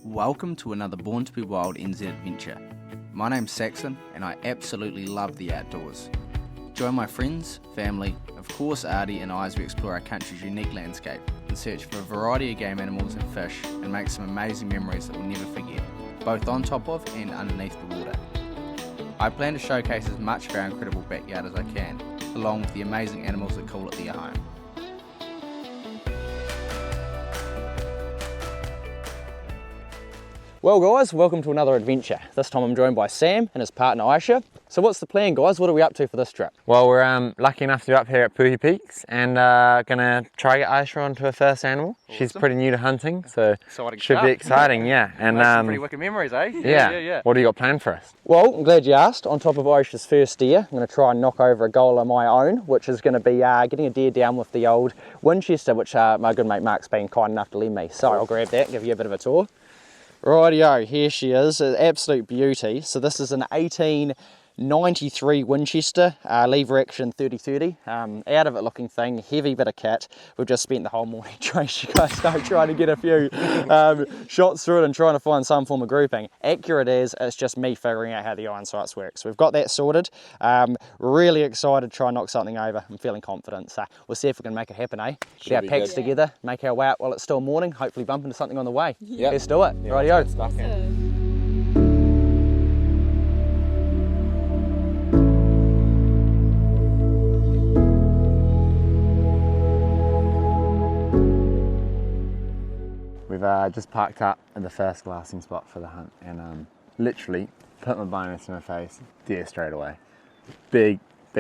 Welcome to another Born to be Wild NZ adventure. My name's Saxon and I absolutely love the outdoors. Join my friends, family, of course Artie and I as we explore our country's unique landscape and search for a variety of game animals and fish and make some amazing memories that we'll never forget, both on top of and underneath the water. I plan to showcase as much of our incredible backyard as I can, along with the amazing animals that call it their home. Well guys, welcome to another adventure. This time I'm joined by Sam and his partner Aisha. So what's the plan guys? What are we up to for this trip? Well, we're lucky enough to be up here at Puhi Peaks and gonna try get Aisha onto her first animal. Awesome. She's pretty new to hunting, so should be exciting, yeah. And some pretty wicked memories, eh? Yeah. What do you got planned for us? Well, I'm glad you asked. On top of Aisha's first deer, I'm going to try and knock over a goal of my own, which is going to be getting a deer down with the old Winchester, which my good mate Mark's been kind enough to lend me. So I'll grab that, give you a bit of a tour. Rightio, here she is, an absolute beauty. So this is an 1893 Winchester, lever action 30-30, out of it looking thing, heavy bit of kit. We've just spent the whole morning trying to get a few shots through it and trying to find some form of grouping. Accurate as, it's just me figuring out how the iron sights work. So we've got that sorted. Really excited to try and knock something over. I'm feeling confident. So we'll see if we can make it happen, eh? Get our packs together, make our way out while it's still morning, hopefully bump into something on the way. Yep. Let's do it. Rightio. We've just parked up at the first glassing spot for the hunt and literally put my binocs in her face, deer straight away. Big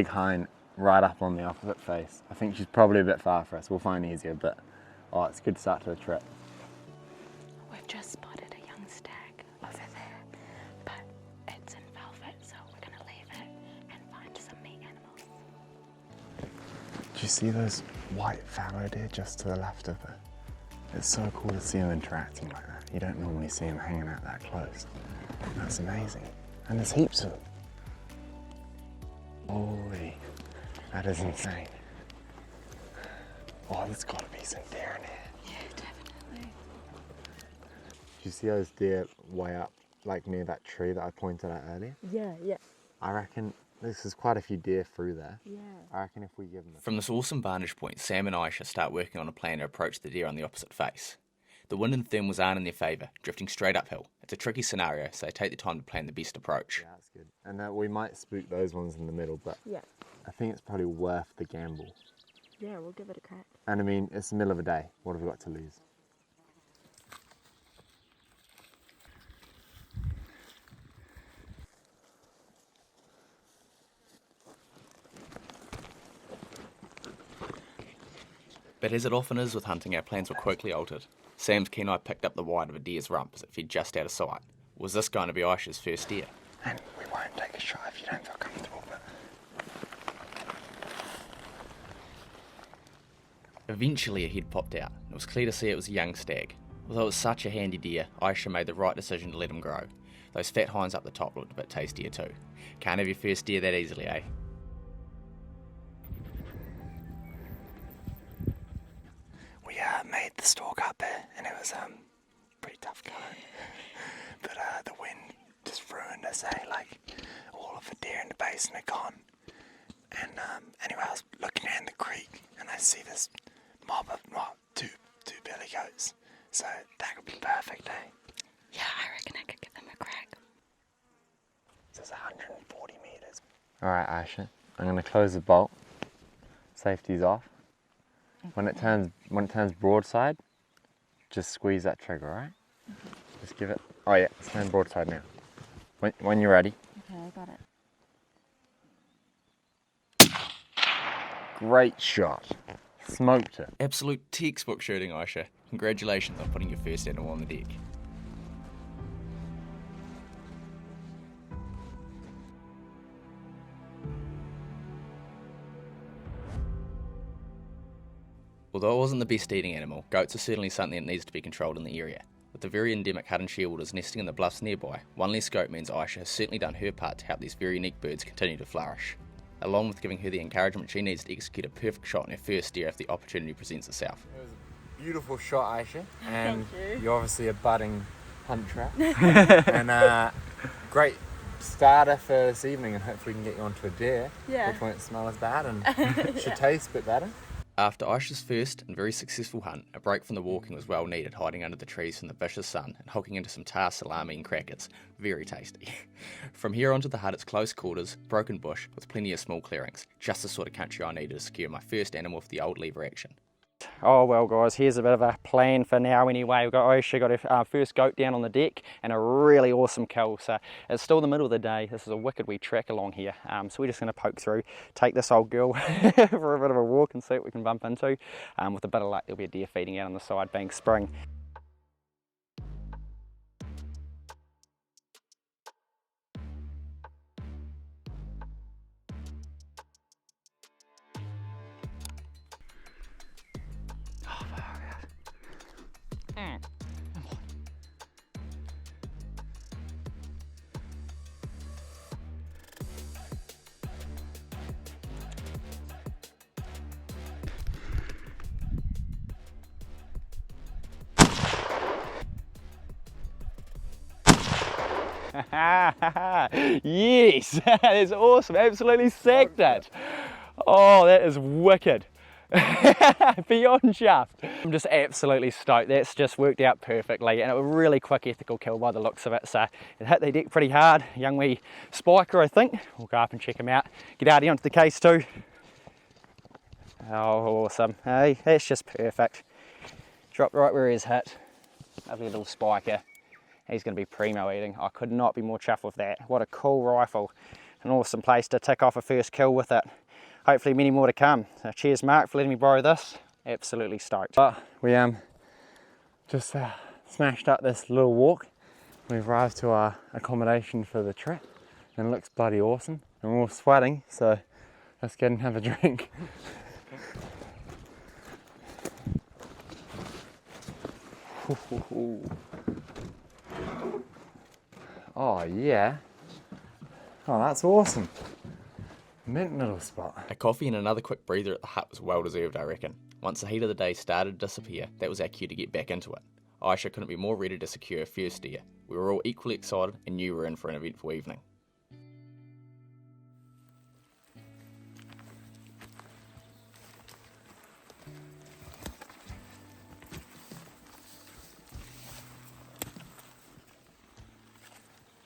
hind right up on the opposite face. I think she's probably a bit far for us. We'll find easier, but it's a good start to the trip. We've just spotted a young stag over there, but it's in velvet, so we're going to leave it and find some meat animals. Do you see those white fallow deer just to the left of her? It's so cool to see them interacting like that. You don't normally see them hanging out that close. That's amazing. And there's heaps of them. Holy, that is insane. Oh, there's got to be some deer in here. Yeah, definitely. Did you see those deer way up, like near that tree that I pointed out earlier? Yeah. I reckon there's quite a few deer through there. Yeah. I reckon if we give them From this awesome vantage point, Sam and Ayisha start working on a plan to approach the deer on the opposite face. The wind and thermals aren't in their favour, drifting straight uphill. It's a tricky scenario, so they take the time to plan the best approach. Yeah, that's good. And we might spook those ones in the middle, but Yeah. I think it's probably worth the gamble. Yeah, we'll give it a crack. And I mean, it's the middle of the day. What have we got to lose? But as it often is with hunting, our plans were quickly altered. Sam's keen eye picked up the wide of a deer's rump as it fed just out of sight. Was this going to be Aisha's first deer? And we won't take a shot if you don't feel comfortable, but... Eventually a head popped out. It was clear to see it was a young stag. Although it was such a handy deer, Aisha made the right decision to let him grow. Those fat hinds up the top looked a bit tastier too. Can't have your first deer that easily, eh? We made the stalk up there, and it was pretty tough going. But the wind just ruined us, eh? Like, all of the deer in the basin are gone. And anyway, I was looking down the creek, and I see this mob of two billy goats. So that could be perfect, eh? Yeah, I reckon I could give them a crack. So it's 140 metres. Alright, Aisha, I'm going to close the bolt. Safety's off. When it turns broadside, just squeeze that trigger, alright? Just give it. Oh yeah, it's turned broadside now. When you're ready. Okay, I got it. Great shot. Smoked it. Absolute textbook shooting, Aisha. Congratulations on putting your first animal on the deck. Although it wasn't the best eating animal, goats are certainly something that needs to be controlled in the area. With the very endemic Hutton shearwaters nesting in the bluffs nearby, one less goat means Aisha has certainly done her part to help these very unique birds continue to flourish, along with giving her the encouragement she needs to execute a perfect shot on her first deer if the opportunity presents itself. It was a beautiful shot, Aisha, and Thank you. you're obviously a budding hunt trap. And great starter for this evening, and hopefully we can get you onto a deer, which won't smell as bad and should taste a bit better. After Aisha's first and very successful hunt, a break from the walking was well needed, hiding under the trees from the vicious sun and hulking into some tar salami and crackers. Very tasty. From here onto the hut, it's close quarters, broken bush, with plenty of small clearings. Just the sort of country I needed to secure my first animal for the old lever action. Oh well guys, here's a bit of a plan for now anyway. We've got Aisha got her first goat down on the deck and a really awesome kill. So it's still the middle of the day. This is a wicked wee track along here. So we're just going to poke through, take this old girl for a bit of a walk and see what we can bump into. With a bit of luck there'll be a deer feeding out on the side being spring. Yes, that is awesome, absolutely sacked it. Oh, that is wicked. Beyond shaft. I'm just absolutely stoked. That's just worked out perfectly, and it was a really quick ethical kill by the looks of it. So it hit the deck pretty hard. Young wee spiker, I think. We'll go up and check him out. Get Artie onto the case too. Oh, awesome. Hey, that's just perfect. Dropped right where he's hit. Lovely little spiker. He's going to be primo eating. I could not be more chuffed with that. What a cool rifle. An awesome place to tick off a first kill with it. Hopefully many more to come. So cheers Mark for letting me borrow this. Absolutely stoked. But we just smashed up this little walk. We've arrived to our accommodation for the trip and it looks bloody awesome. And we're all sweating, so let's get and have a drink. Oh yeah. Oh, that's awesome. Mint little spot. A coffee and another quick breather at the hut was well deserved, I reckon. Once the heat of the day started to disappear, that was our cue to get back into it. Aisha couldn't be more ready to secure her first deer. We were all equally excited and knew we were in for an eventful evening.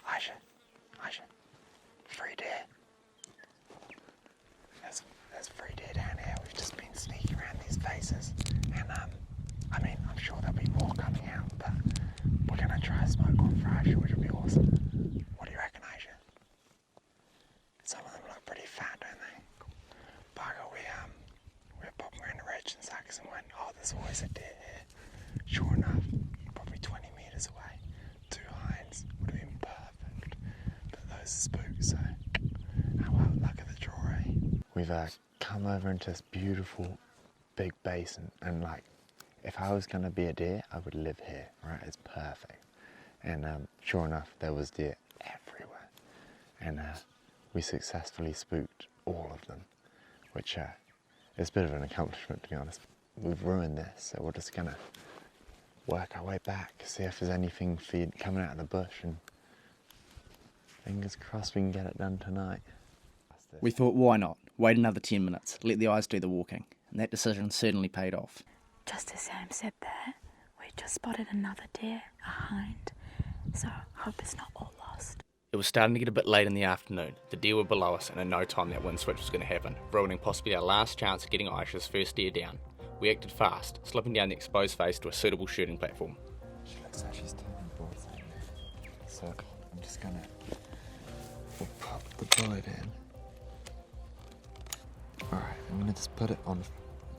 Aisha, free deer. There's free deer down here. We've just been sneaking around these faces, and I mean, I'm sure there'll be more coming out, but we're gonna try a smoke one for Aisha, which will be awesome. What do you reckon, Aisha? Some of them look pretty fat, don't they? Bugger, we're popping around the ridge, and Saxon went, oh, there's always a deer here. Sure enough, probably 20 metres away, 2 hinds would have been perfect. But those are spooks, so oh well, luck of the draw, eh? We've come over into this beautiful big basin, and like, if I was gonna be a deer, I would live here, right? It's perfect. And sure enough, there was deer everywhere. And we successfully spooked all of them, which is a bit of an accomplishment, to be honest. We've ruined this, so we're just gonna work our way back, see if there's anything coming out of the bush, and fingers crossed we can get it done tonight. We thought, why not? Wait another 10 minutes, let the eyes do the walking. And that decision certainly paid off. Just as Sam said that, we just spotted another deer, a hind. So hope it's not all lost. It was starting to get a bit late in the afternoon. The deer were below us, and in no time that wind switch was going to happen, ruining possibly our last chance of getting Aisha's first deer down. We acted fast, slipping down the exposed face to a suitable shooting platform. She looks like she's turning broadside. So I'm just gonna pop the bullet in. Alright, I'm gonna just put it on.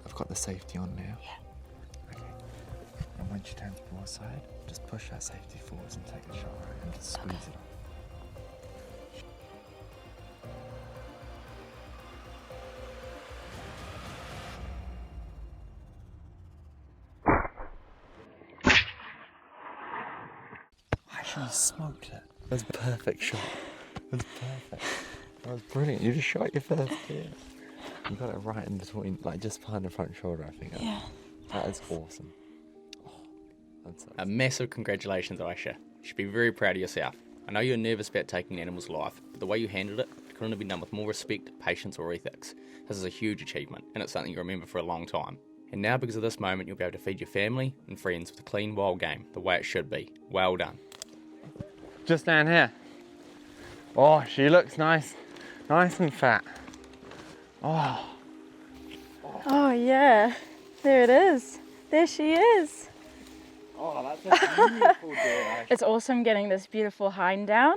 I've got the safety on now. Yeah. Okay. And when she turns broadside, just push that safety forwards and take a shot, right? And just squeeze it off. She smoked it. That's a perfect shot. That's perfect. That was brilliant. You just shot your first deer. You got it right in between, like just behind the front shoulder, I think. Yeah. That is awesome. Oh, that's so A massive congratulations, Aisha. You should be very proud of yourself. I know you're nervous about taking an animal's life, but the way you handled it couldn't have been done with more respect, patience or ethics. This is a huge achievement, and it's something you'll remember for a long time. And now, because of this moment, you'll be able to feed your family and friends with a clean wild game, the way it should be. Well done. Just down here. Oh, she looks nice and fat. Oh. Oh yeah, there it is. There she is. Oh, that's a beautiful deer. It's awesome getting this beautiful hind down.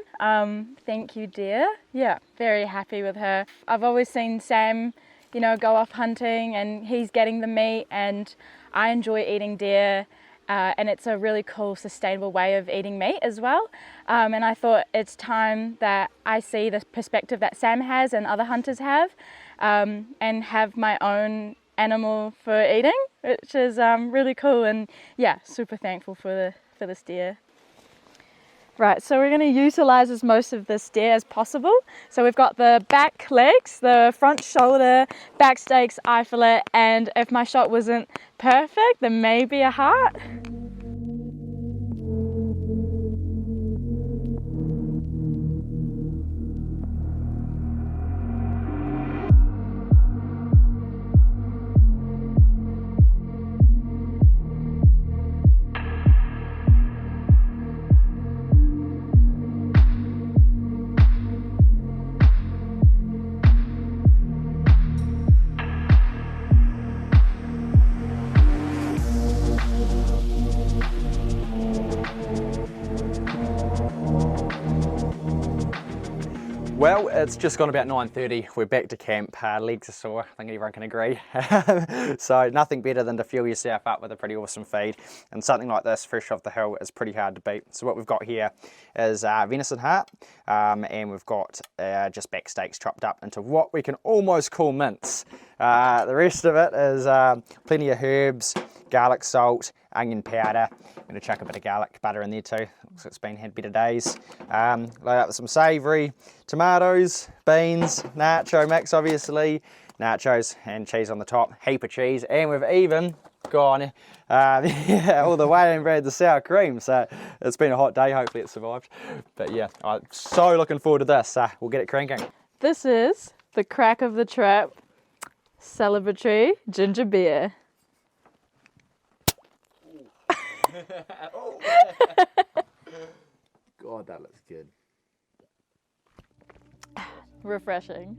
Thank you, dear. Yeah, very happy with her. I've always seen Sam, go off hunting and he's getting the meat, and I enjoy eating deer. And it's a really cool, sustainable way of eating meat as well. And I thought it's time that I see the perspective that Sam has and other hunters have, and have my own animal for eating, which is really cool, and yeah, super thankful for this deer. Right, so we're going to utilize as most of this deer as possible. So we've got the back legs, the front shoulder, back steaks, eye fillet, and if my shot wasn't perfect, then maybe a heart. Well, it's just gone about 9:30. We're back to camp. Legs are sore, I think everyone can agree. So nothing better than to fuel yourself up with a pretty awesome feed. And something like this, fresh off the hill, is pretty hard to beat. So what we've got here is venison heart, and we've got just back steaks chopped up into what we can almost call mince. The rest of it is plenty of herbs, garlic salt, onion powder. I'm going to chuck a bit of garlic butter in there too. Looks like it's had better days. Load up with some savoury, tomatoes, beans, nacho mix obviously, nachos and cheese on the top, heap of cheese, and we've even gone all the way and bred the sour cream. So it's been a hot day, hopefully it survived. But yeah, I'm so looking forward to this. We'll get it cranking. This is the crack of the trap celebratory ginger beer. God, that looks good. Refreshing.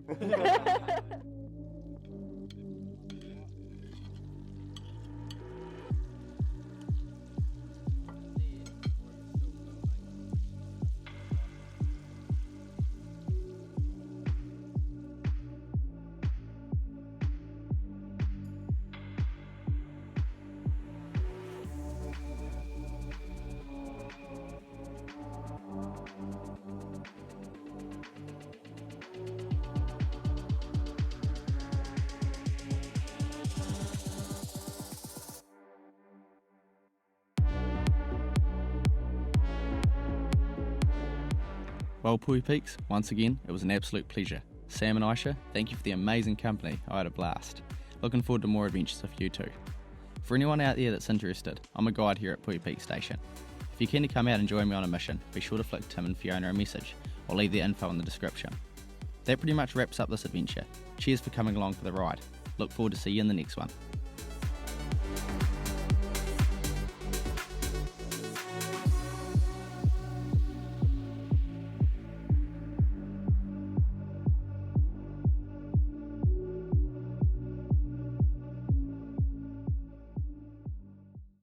Well, Puhi Peaks, once again, it was an absolute pleasure. Sam and Aisha, thank you for the amazing company. I had a blast. Looking forward to more adventures with you too. For anyone out there that's interested, I'm a guide here at Puhi Peak Station. If you're keen to come out and join me on a mission, be sure to flick Tim and Fiona a message, or leave their info in the description. That pretty much wraps up this adventure. Cheers for coming along for the ride. Look forward to see you in the next one.